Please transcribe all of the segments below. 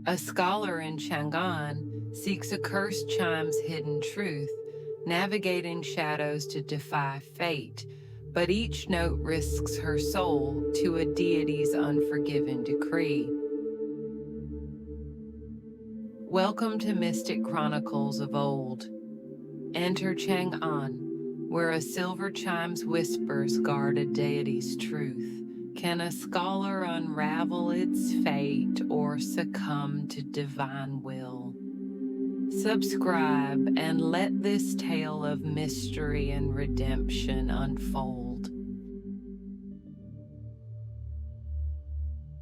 A scholar in Chang'an seeks a cursed chime's hidden truth, navigating shadows to defy fate, but each note risks her soul to a deity's unforgiven decree. Welcome to Mystic Chronicles of Old. Enter Chang'an, where a silver chime's whispers guard a deity's truth. Can a scholar unravel its fate or succumb to divine will? Subscribe and let this tale of mystery and redemption unfold.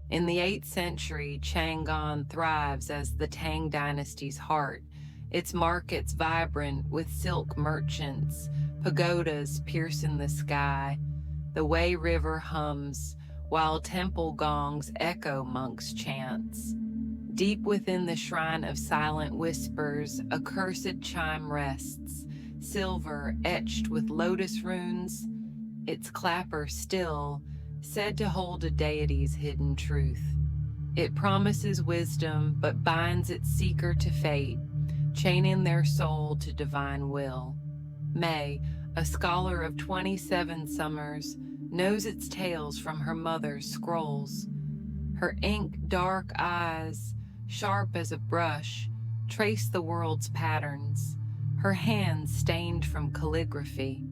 In the 8th century, Chang'an thrives as the Tang dynasty's heart, its markets vibrant with silk merchants, pagodas piercing the sky, the Wei River hums, while temple gongs echo monks' chants. Deep within the shrine of silent whispers, a cursed chime rests, silver etched with lotus runes, its clapper still, said to hold a deity's hidden truth. It promises wisdom, but binds its seeker to fate, chaining their soul to divine will. May, a scholar of 27 summers, knows its tales from her mother's scrolls. Her ink-dark eyes, sharp as a brush, trace the world's patterns, her hands stained from calligraphy.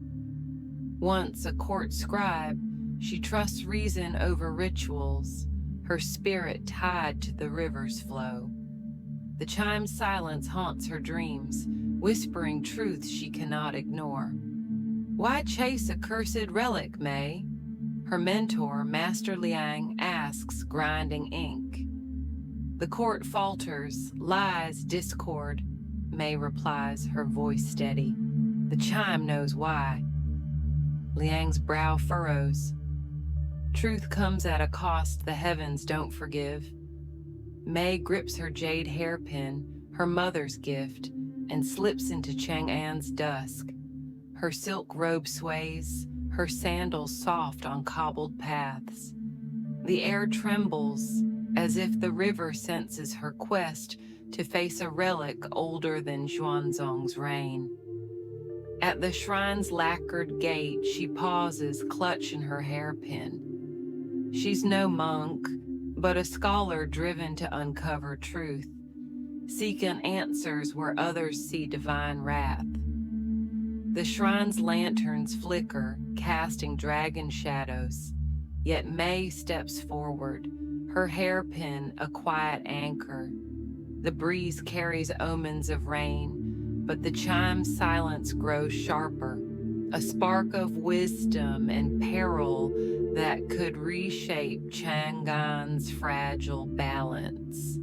Once a court scribe, she trusts reason over rituals, her spirit tied to the river's flow. The chime's silence haunts her dreams, whispering truths she cannot ignore. Why chase a cursed relic, May? Her mentor, Master Liang, asks, grinding ink. The court falters, lies, discord. May replies, her voice steady. The chime knows why. Liang's brow furrows. Truth comes at a cost the heavens don't forgive. May grips her jade hairpin, her mother's gift, and slips into Chang'an's dusk. Her silk robe sways, her sandals soft on cobbled paths. The air trembles as if the river senses her quest to face a relic older than Xuanzong's reign. At the shrine's lacquered gate, she pauses, clutching her hairpin. She's no monk, but a scholar driven to uncover truth, seeking answers where others see divine wrath. The shrine's lanterns flicker, casting dragon shadows, yet May steps forward, her hairpin a quiet anchor. The breeze carries omens of rain, but the chime's silence grows sharper, a spark of wisdom and peril that could reshape Chang'an's fragile balance,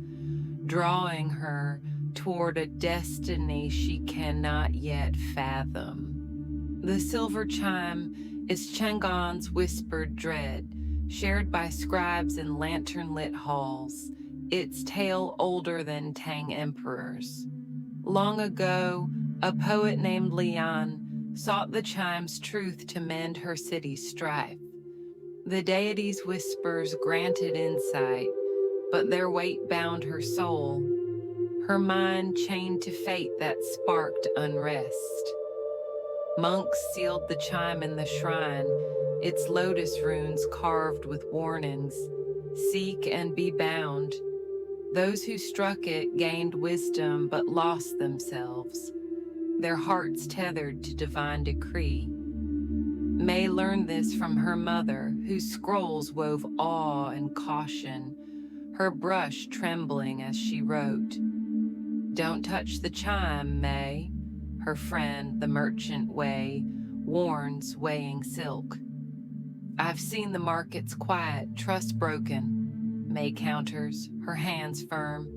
drawing her toward a destiny she cannot yet fathom. The silver chime is Chang'an's whispered dread, shared by scribes in lantern-lit halls, its tale older than Tang emperors. Long ago, a poet named Lian sought the chime's truth to mend her city's strife. The deity's whispers granted insight, but their weight bound her soul, her mind chained to fate that sparked unrest. Monks sealed the chime in the shrine, its lotus runes carved with warnings, seek and be bound. Those who struck it gained wisdom but lost themselves, their hearts tethered to divine decree. May learned this from her mother, whose scrolls wove awe and caution, her brush trembling as she wrote. Don't touch the chime, May, her friend, the merchant Wei, warns, weighing silk. I've seen the markets quiet, trust broken, May counters, her hands firm.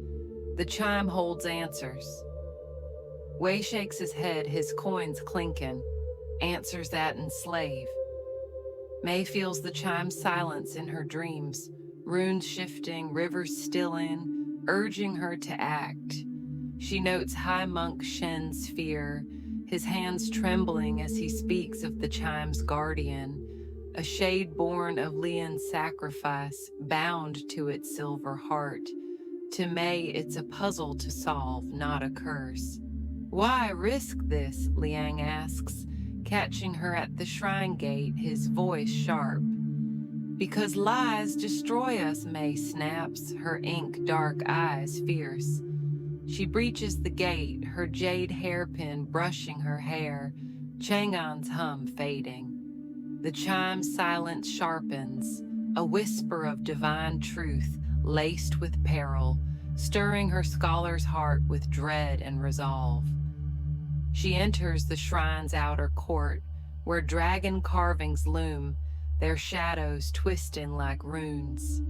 The chime holds answers. Wei shakes his head, his coins clinking, answers that enslave. May feels the chime's silence in her dreams, runes shifting, rivers stilling, urging her to act. She notes High Monk Shen's fear, his hands trembling as he speaks of the chime's guardian, a shade born of Lian's sacrifice, bound to its silver heart, To May, it's a puzzle to solve, not a curse. Why risk this? Liang asks, catching her at the shrine gate, his voice sharp. Because lies destroy us, May snaps, her ink-dark eyes fierce. She breaches the gate, her jade hairpin brushing her hair, Chang'an's hum fading. The chime's silence sharpens, a whisper of divine truth laced with peril, stirring her scholar's heart with dread and resolve. She enters the shrine's outer court, where dragon carvings loom, their shadows twisting like runes.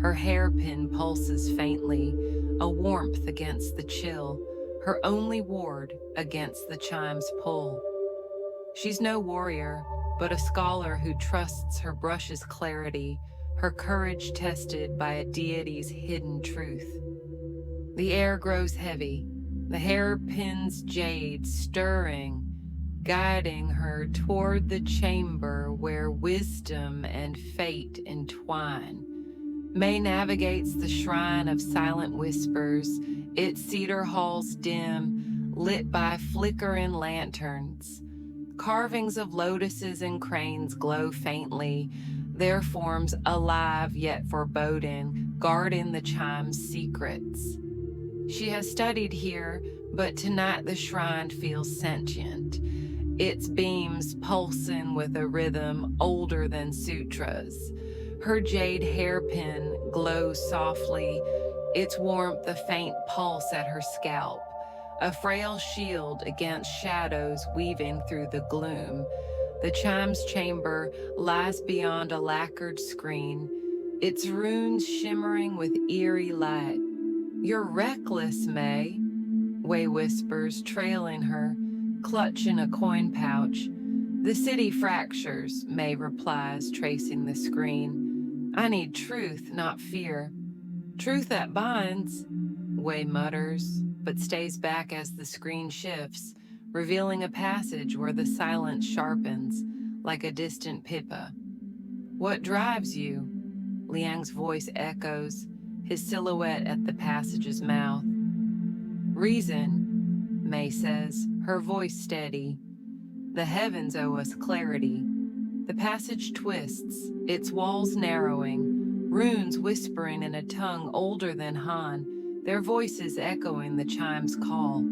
Her hairpin pulses faintly, a warmth against the chill, her only ward against the chime's pull. She's no warrior, but a scholar who trusts her brush's clarity, her courage tested by a deity's hidden truth. The air grows heavy, the hairpin's jade stirring, guiding her toward the chamber where wisdom and fate entwine. May navigates the shrine of silent whispers, its cedar halls dim, lit by flickering lanterns. Carvings of lotuses and cranes glow faintly, their forms alive yet foreboding, guarding the chime's secrets. She has studied here, but tonight the shrine feels sentient, its beams pulsing with a rhythm older than sutras. Her jade hairpin glows softly, its warmth a faint pulse at her scalp, a frail shield against shadows weaving through the gloom. The chime's chamber lies beyond a lacquered screen, its runes shimmering with eerie light. You're reckless, May, Wei whispers, trailing her, clutching a coin pouch. The city fractures, May replies, tracing the screen. I need truth, not fear. Truth that binds, Wei mutters, but stays back as the screen shifts, revealing a passage where the silence sharpens, like a distant pipa. What drives you? Liang's voice echoes, his silhouette at the passage's mouth. Reason, May says, her voice steady. The heavens owe us clarity. The passage twists, its walls narrowing, runes whispering in a tongue older than Han, their voices echoing the chime's call.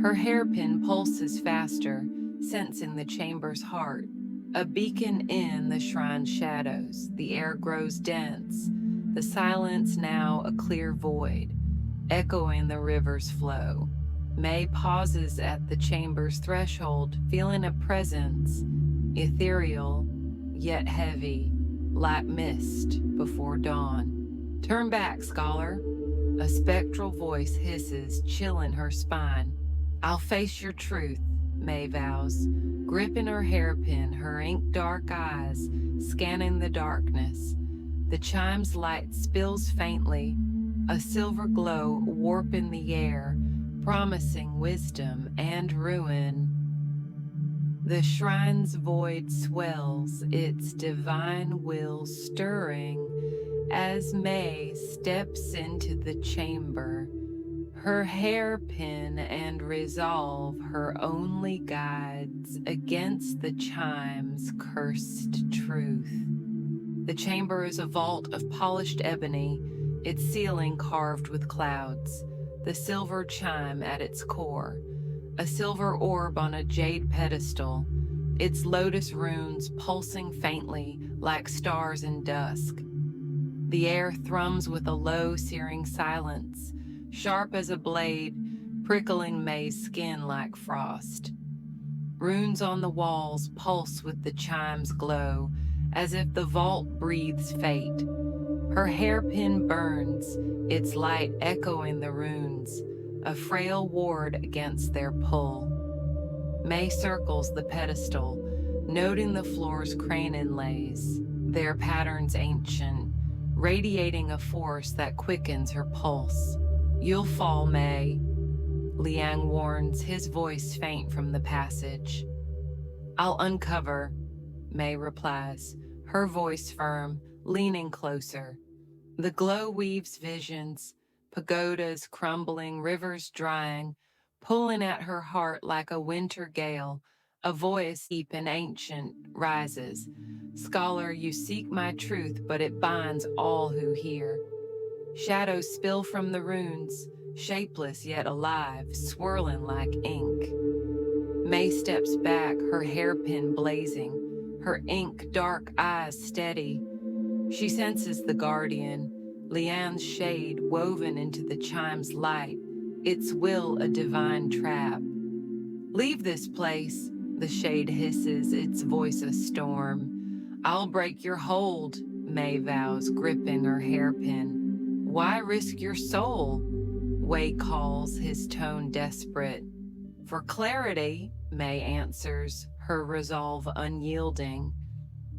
Her hairpin pulses faster, sensing the chamber's heart. A beacon in the shrine's shadows, the air grows dense, the silence now a clear void, echoing the river's flow. May pauses at the chamber's threshold, feeling a presence, ethereal, yet heavy, like mist before dawn. Turn back, scholar. A spectral voice hisses, chilling her spine. I'll face your truth, May vows, gripping her hairpin, her ink-dark eyes scanning the darkness. The chime's light spills faintly, a silver glow warping the air, promising wisdom and ruin. The shrine's void swells, its divine will stirring as May steps into the chamber, her hairpin and resolve her only guides against the chime's cursed truth. The chamber is a vault of polished ebony, its ceiling carved with clouds, the silver chime at its core, a silver orb on a jade pedestal, its lotus runes pulsing faintly like stars in dusk. The air thrums with a low, searing silence, sharp as a blade, prickling May's skin like frost. Runes on the walls pulse with the chime's glow, as if the vault breathes fate. Her hairpin burns, its light echoing the runes, a frail ward against their pull. May circles the pedestal, noting the floor's crane inlays, their patterns ancient, radiating a force that quickens her pulse. You'll fall, May, Liang warns, his voice faint from the passage. I'll uncover, May replies, her voice firm, leaning closer. The glow weaves visions, pagodas crumbling, rivers drying, pulling at her heart like a winter gale. A voice deep and ancient rises. Scholar, you seek my truth, but it binds all who hear. Shadows spill from the runes, shapeless yet alive, swirling like ink. May steps back, her hairpin blazing, her ink dark eyes steady. She senses the guardian, Lian's shade woven into the chime's light, its will a divine trap. Leave this place, the shade hisses, its voice a storm. I'll break your hold, May vows, gripping her hairpin. Why risk your soul? Wei calls, his tone desperate. For clarity, May answers, her resolve unyielding.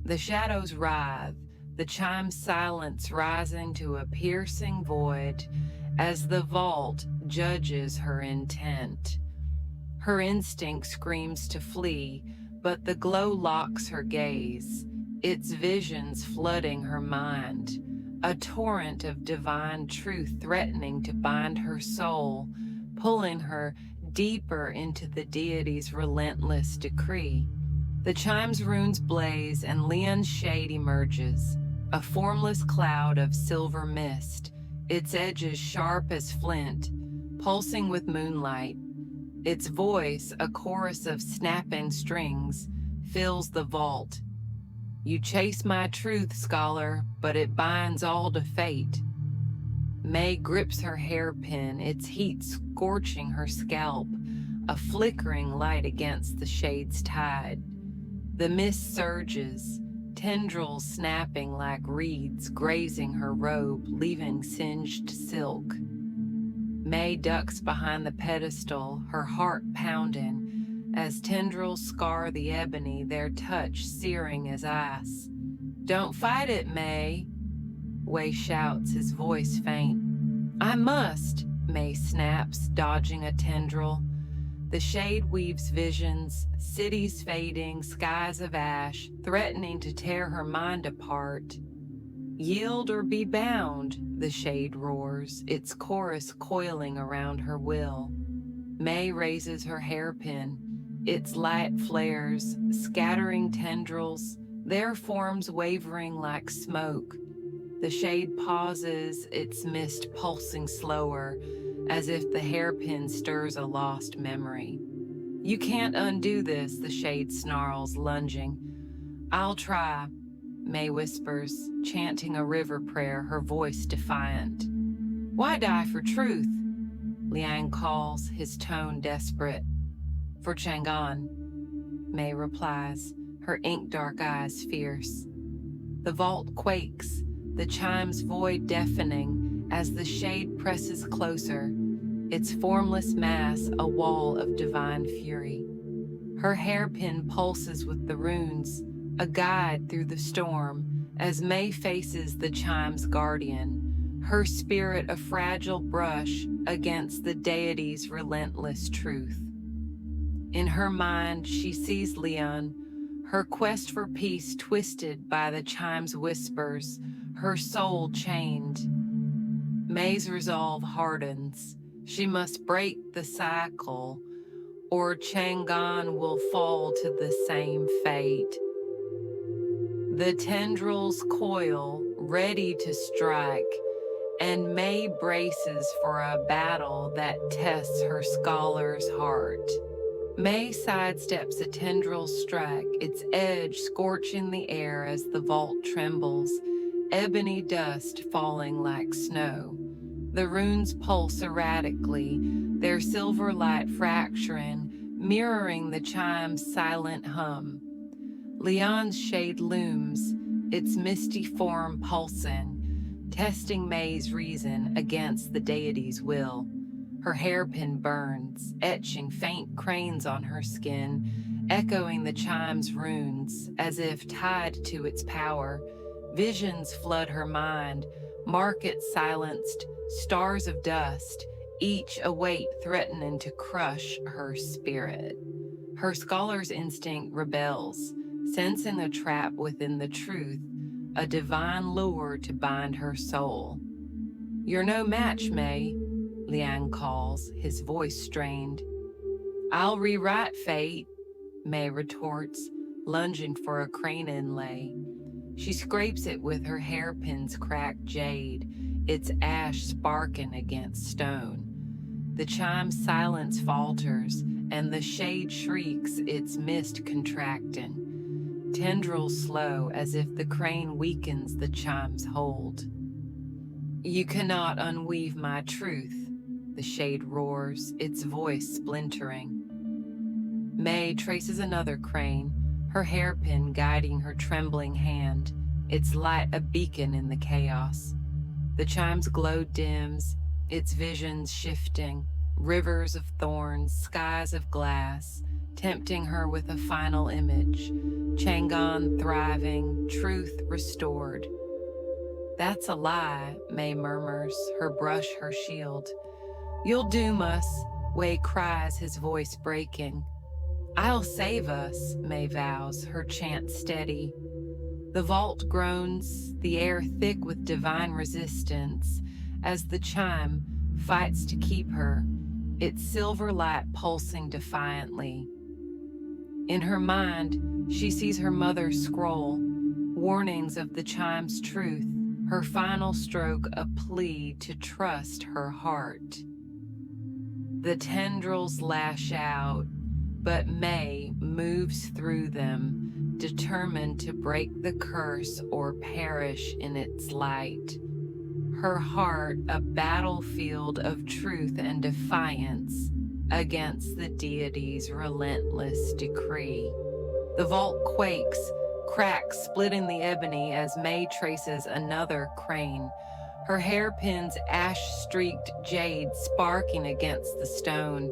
The shadows writhe, the chime's silence rising to a piercing void as the vault judges her intent. Her instinct screams to flee, but the glow locks her gaze, its visions flooding her mind, a torrent of divine truth threatening to bind her soul, pulling her deeper into the deity's relentless decree. The chime's runes blaze and Lian's shade emerges, a formless cloud of silver mist, its edges sharp as flint, pulsing with moonlight. Its voice, a chorus of snapping strings, fills the vault. You chase my truth, scholar, but it binds all to fate. May grips her hairpin, its heat scorching her scalp, a flickering light against the shade's tide. The mist surges, tendrils snapping like reeds grazing her robe, leaving singed silk. May ducks behind the pedestal, her heart pounding, as tendrils scar the ebony, their touch searing as ice. Don't fight it, May, Wei shouts, his voice faint. I must, May snaps, dodging a tendril. The shade weaves visions, cities fading, skies of ash, threatening to tear her mind apart. Yield or be bound, the shade roars, its chorus coiling around her will. May raises her hairpin, its light flares, scattering tendrils, their forms wavering like smoke. The shade pauses, its mist pulsing slower, as if the hairpin stirs a lost memory. You can't undo this, the shade snarls, lunging. I'll try, May whispers, chanting a river prayer, her voice defiant. Why die for truth? Liang calls, his tone desperate. For Chang'an, May replies, her ink-dark eyes fierce. The vault quakes, the chime's void deafening as the shade presses closer, its formless mass a wall of divine fury. Her hairpin pulses with the runes, a guide through the storm, as May faces the chime's guardian, her spirit a fragile brush against the deity's relentless truth. In her mind, she sees Lian, her quest for peace twisted by the chime's whispers, her soul chained. May's resolve hardens. She must break the cycle, or Chang'an will fall to the same fate. The tendrils coil, ready to strike, and May braces for a battle that tests her scholar's heart. May sidesteps a tendril strike, its edge scorching the air as the vault trembles, ebony dust falling like snow. The runes pulse erratically, their silver light fracturing, mirroring the chime's silent hum. Lian's shade looms, its misty form pulsing, testing May's reason against the deity's will. Her hairpin burns, etching faint cranes on her skin, echoing the chime's runes as if tied to its power. Visions flood her mind, markets silenced, stars of dust, each a weight threatening to crush her spirit. Her scholar's instinct rebels, sensing a trap within the truth, a divine lure to bind her soul. "You're no match, May," Liang calls, his voice strained. "I'll rewrite fate," May retorts, lunging for a crane inlay. She scrapes it with her hairpin's cracked jade, its ash sparking against stone. The chime's silence falters, and the shade shrieks, its mist contracting. Tendrils slow as if the crane weakens the chime's hold. "You cannot unweave my truth," the shade roars, its voice splintering. May traces another crane, her hairpin guiding her trembling hand, its light a beacon in the chaos. The chime's glow dims, its visions shifting, rivers of thorns, skies of glass, tempting her with a final image, Chang'an thriving, truth restored. "That's a lie," May murmurs, her brush her shield. "You'll doom us," Wei cries, his voice breaking. "I'll save us," May vows, her chant steady. The vault groans, the air thick with divine resistance, as the chime fights to keep her, its silver light pulsing defiantly. In her mind, she sees her mother scroll, warnings of the chime's truth, her final stroke a plea to trust her heart. The tendrils lash out, but May moves through them, determined to break the curse or perish in its light. Her heart a battlefield of truth and defiance against the deity's relentless decree. The vault quakes, cracks splitting the ebony as May traces another crane, her hairpin's ash-streaked jade sparking against the stone.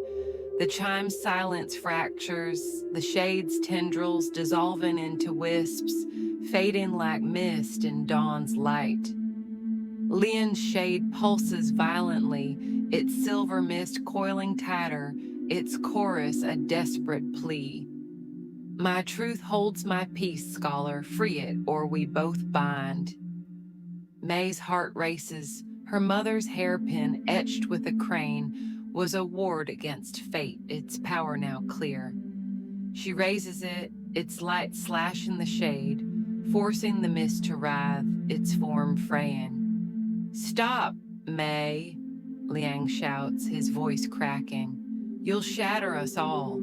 The chime's silence fractures, the shade's tendrils dissolving into wisps, fading like mist in dawn's light. Lian's shade pulses violently, its silver mist coiling tighter, its chorus a desperate plea. "My truth holds my peace, scholar, free it, or we both bind." May's heart races, her mother's hairpin etched with a crane was a ward against fate, its power now clear. She raises it, its light slashing the shade, forcing the mist to writhe, its form fraying. "Stop, May," Liang shouts, his voice cracking. "You'll shatter us all."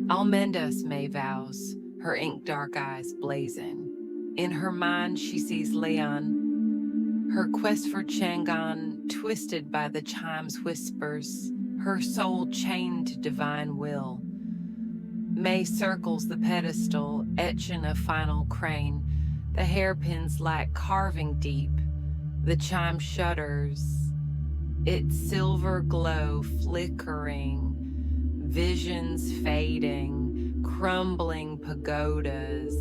"I'll mend us," May vows, her ink-dark eyes blazing. In her mind, she sees Lian, her quest for Chang'an twisted by the chime's whispers, her soul chained to divine will. May circles the pedestal, etching a final crane, the hairpins like carving deep. The chime shudders, its silver glow flickering, visions fading, crumbling pagodas,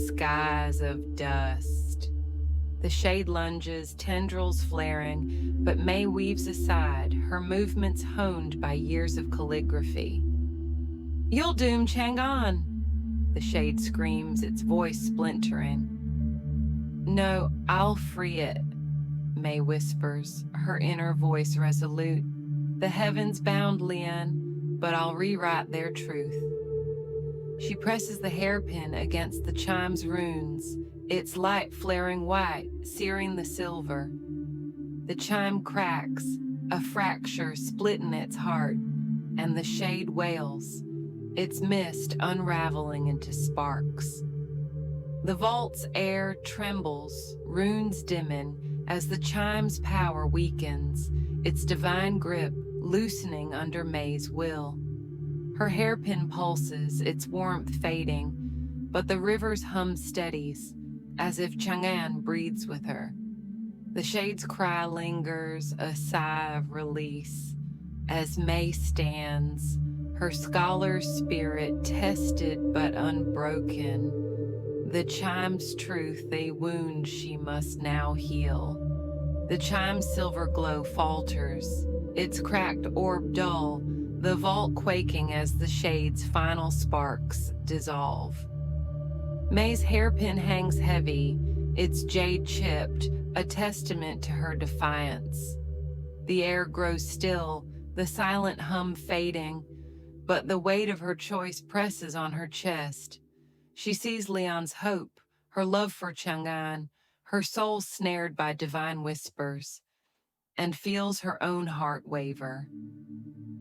skies of dust. The shade lunges, tendrils flaring, but May weaves aside, her movements honed by years of calligraphy. "You'll doom Chang'an," the shade screams, its voice splintering. "No, I'll free it," May whispers, her inner voice resolute. "The heavens bound Lian, but I'll rewrite their truth." She presses the hairpin against the chime's runes, its light flaring white, searing the silver. The chime cracks, a fracture splitting its heart, and the shade wails, its mist unraveling into sparks. The vault's air trembles, runes dimming, as the chime's power weakens, its divine grip loosening under May's will. Her hairpin pulses, its warmth fading, but the river's hum steadies, as if Chang'an breathes with her. The shade's cry lingers, a sigh of release, as May stands, her scholar's spirit tested but unbroken. The chime's truth a wound she must now heal. The chime's silver glow falters, its cracked orb dull, the vault quaking as the shade's final sparks dissolve. May's hairpin hangs heavy, its jade chipped, a testament to her defiance. The air grows still, the silent hum fading, but the weight of her choice presses on her chest. She sees Leon's hope, her love for Chang'an, her soul snared by divine whispers, and feels her own heart waver.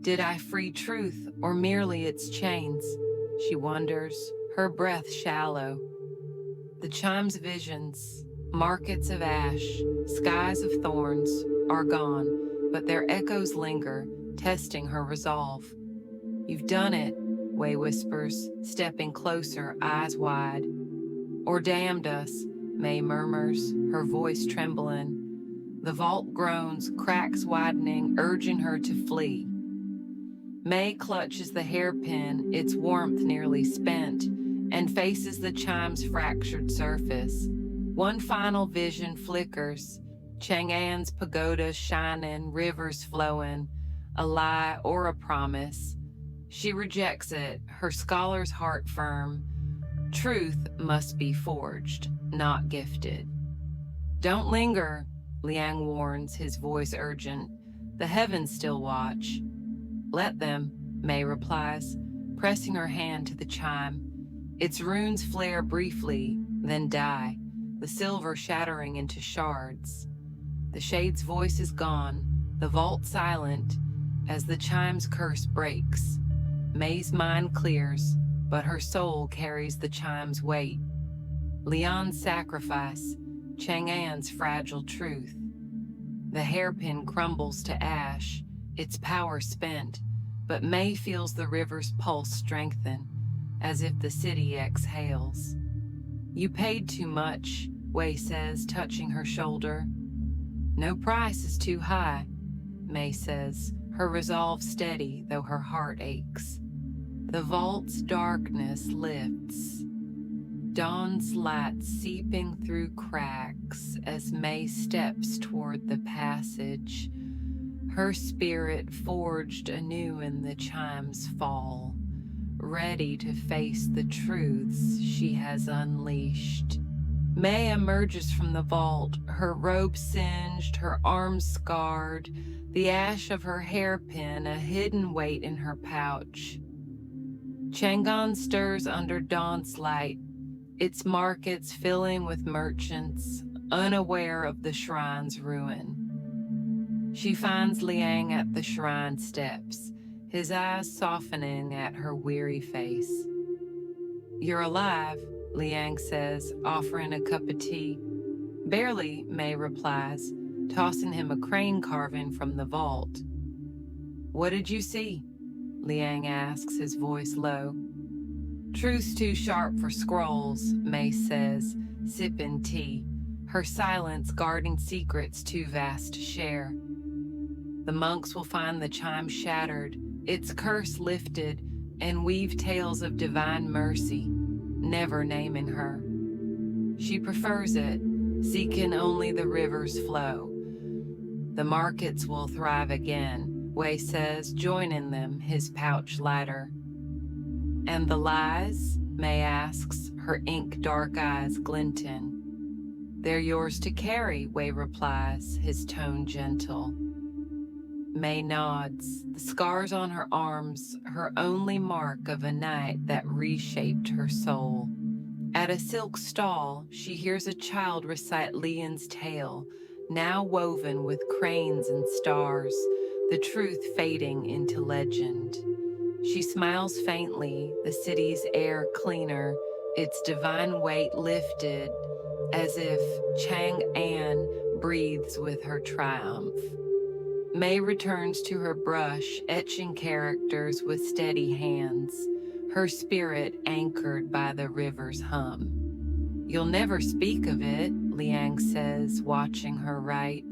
Did I free truth or merely its chains? She wonders, her breath shallow. The chime's visions, markets of ash, skies of thorns, are gone, but their echoes linger, testing her resolve. You've done it, Wei whispers, stepping closer, eyes wide. Or damned us, May murmurs, her voice trembling. The vault groans, cracks widening, urging her to flee. May clutches the hairpin, its warmth nearly spent, and faces the chime's fractured surface. One final vision flickers, Chang'an's pagodas shining, rivers flowing, a lie or a promise. She rejects it, her scholar's heart firm. Truth must be forged, not gifted. Don't linger, Liang warns, his voice urgent. The heavens still watch. Let them, May replies, pressing her hand to the chime. Its runes flare briefly, then die, the silver shattering into shards. The shade's voice is gone, the vault silent, as the chime's curse breaks. May's mind clears, but her soul carries the chime's weight. Leon's sacrifice, Chang'an's fragile truth. The hairpin crumbles to ash, its power spent, but May feels the river's pulse strengthen, as if the city exhales. You paid too much, Wei says, touching her shoulder. No price is too high, May says, her resolve steady though her heart aches. The vault's darkness lifts, dawn's light seeping through cracks as May steps toward the passage, her spirit forged anew in the chime's fall, ready to face the truths she has unleashed. May emerges from the vault, her robe singed, her arms scarred, the ash of her hairpin a hidden weight in her pouch. Chang'an stirs under dawn's light, its markets filling with merchants, unaware of the shrine's ruin. She finds Liang at the shrine steps, his eyes softening at her weary face. You're alive, Liang says, offering a cup of tea. Barely, May replies, tossing him a crane carving from the vault. What did you see? Liang asks, his voice low. Truth's too sharp for scrolls, May says, sipping tea, her silence guarding secrets too vast to share. The monks will find the chime shattered, its curse lifted, and weave tales of divine mercy, never naming her. She prefers it, seeking only the river's flow. The markets will thrive again, Wei says, joining them, his pouch lighter. And the lies? May asks, her ink-dark eyes glinting. They're yours to carry, Wei replies, his tone gentle. May nods, the scars on her arms, her only mark of a night that reshaped her soul. At a silk stall, she hears a child recite Lian's tale, now woven with cranes and stars, the truth fading into legend. She smiles faintly, the city's air cleaner, its divine weight lifted, as if Chang'an breathes with her triumph. May returns to her brush, etching characters with steady hands, her spirit anchored by the river's hum. You'll never speak of it, Liang says, watching her write.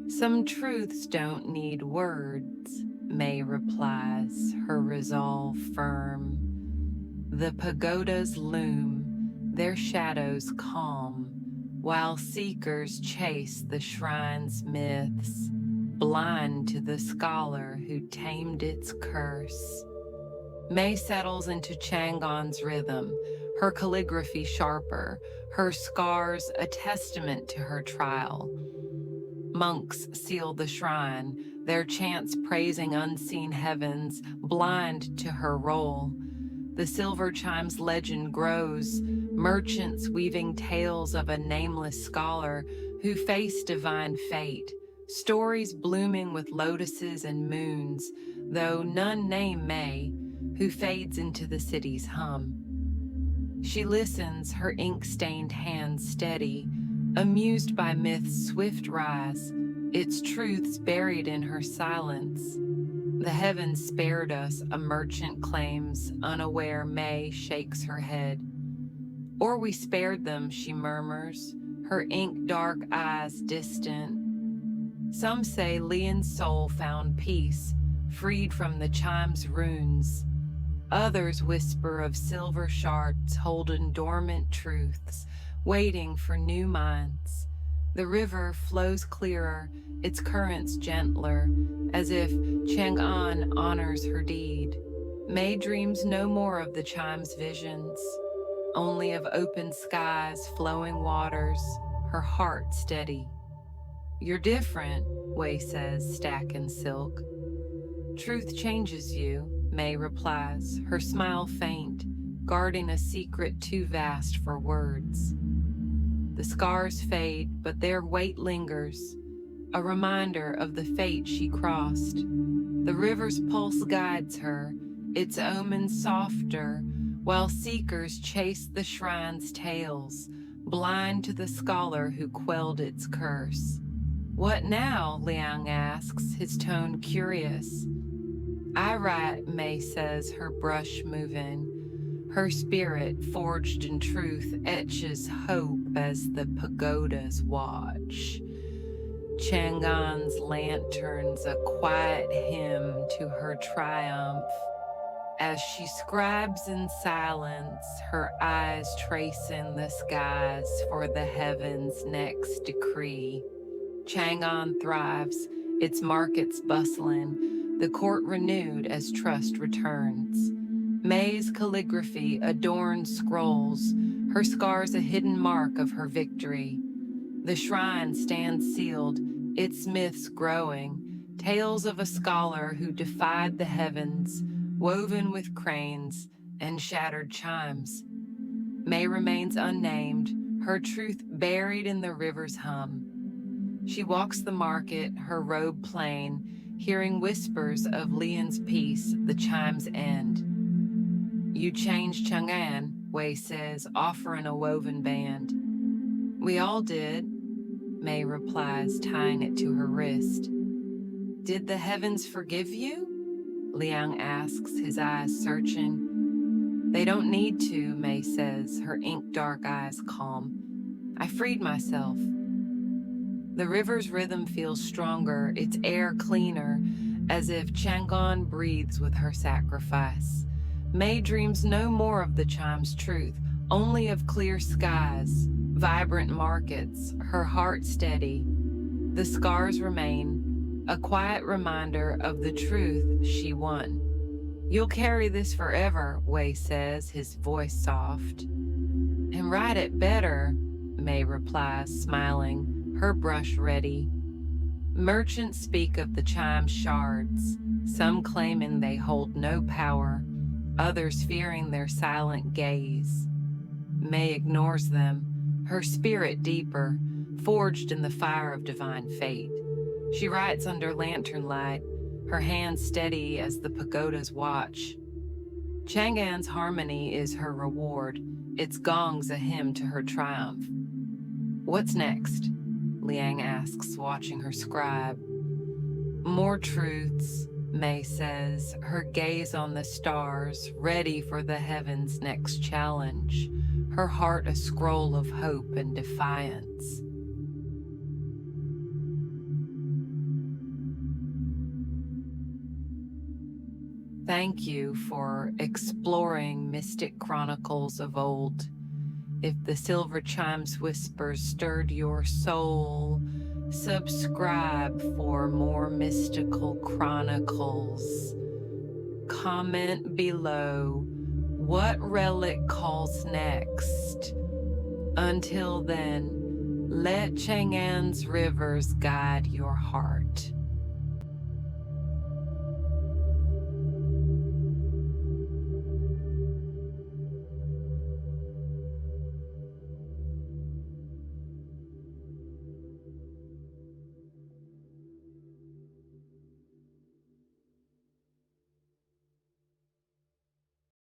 Some truths don't need words, May replies, her resolve firm. The pagodas loom, their shadows calm, while seekers chase the shrine's myths, blind to the scholar who tamed its curse. May settles into Chang'an's rhythm, her calligraphy sharper, her scars a testament to her trial. Monks seal the shrine, their chants praising unseen heavens, blind to her role. The silver chime's legend grows, merchants weaving tales of a nameless scholar who faced divine fate, stories blooming with lotuses and moons, though none name May, who fades into the city's hum. She listens, her ink-stained hands steady, amused by myth's swift rise, its truths buried in her silence. The heavens spared us, a merchant claims, unaware May shakes her head. Or we spared them, she murmurs, her ink-dark eyes distant. Some say Lian's soul found peace, freed from the chime's runes. Others whisper of silver shards holding dormant truths, waiting for new minds. The river flows clearer, its currents gentler, as if Chang'an honors her deed. May dreams no more of the chime's visions, only of open skies, flowing waters, her heart steady. You're different, Wei says, stacking silk. Truth changes you, May replies, her smile faint, guarding a secret too vast for words. The scars fade, but their weight lingers, a reminder of the fate she crossed. The river's pulse guides her, its omens softer, while seekers chase the shrine's tales, blind to the scholar who quelled its curse. What now? Liang asks, his tone curious. I write, May says, her brush moving. Her spirit, forged in truth, etches hope as the pagodas watch. Chang'an's lanterns a quiet hymn to her triumph. As she scribes in silence, her eyes tracing the skies for the heavens' next decree. Chang'an thrives, its markets bustling, the court renewed as trust returns. May's calligraphy adorns scrolls, her scars a hidden mark of her victory. The shrine stands sealed, its myths growing, tales of a scholar who defied the heavens, woven with cranes and shattered chimes. May remains unnamed, her truth buried in the river's hum. She walks the market, her robe plain, hearing whispers of Lian's peace, the chime's end. You changed Chang'an, Wei says, offering a woven band. We all did, May replies, tying it to her wrist. Did the heavens forgive you? Liang asks, his eyes searching. They don't need to, May says, her ink-dark eyes calm. I freed myself. The river's rhythm feels stronger, its air cleaner, as if Chang'an breathes with her sacrifice. May dreams no more of the chime's truth, only of clear skies, vibrant markets, her heart steady. The scars remain, a quiet reminder of the truth she won. You'll carry this forever, Wei says, his voice soft. And write it better, May replies, smiling, her brush ready. Merchants speak of the chime's shards, some claiming they hold no power, others fearing their silent gaze. May ignores them, her spirit deeper, forged in the fire of divine fate. She writes under lantern light, her hands steady as the pagodas watch. Chang'an's harmony is her reward, its gongs a hymn to her triumph. What's next? Liang asks, watching her scribe. More truths, May says, her gaze on the stars, ready for the heavens' next challenge, her heart a scroll of hope and defiance. Thank you for exploring mystic chronicles of old. If the silver chime's whispers stirred your soul, subscribe for more mystical chronicles. Comment below what relic calls next. Until then, let Chang'an's rivers guide your heart.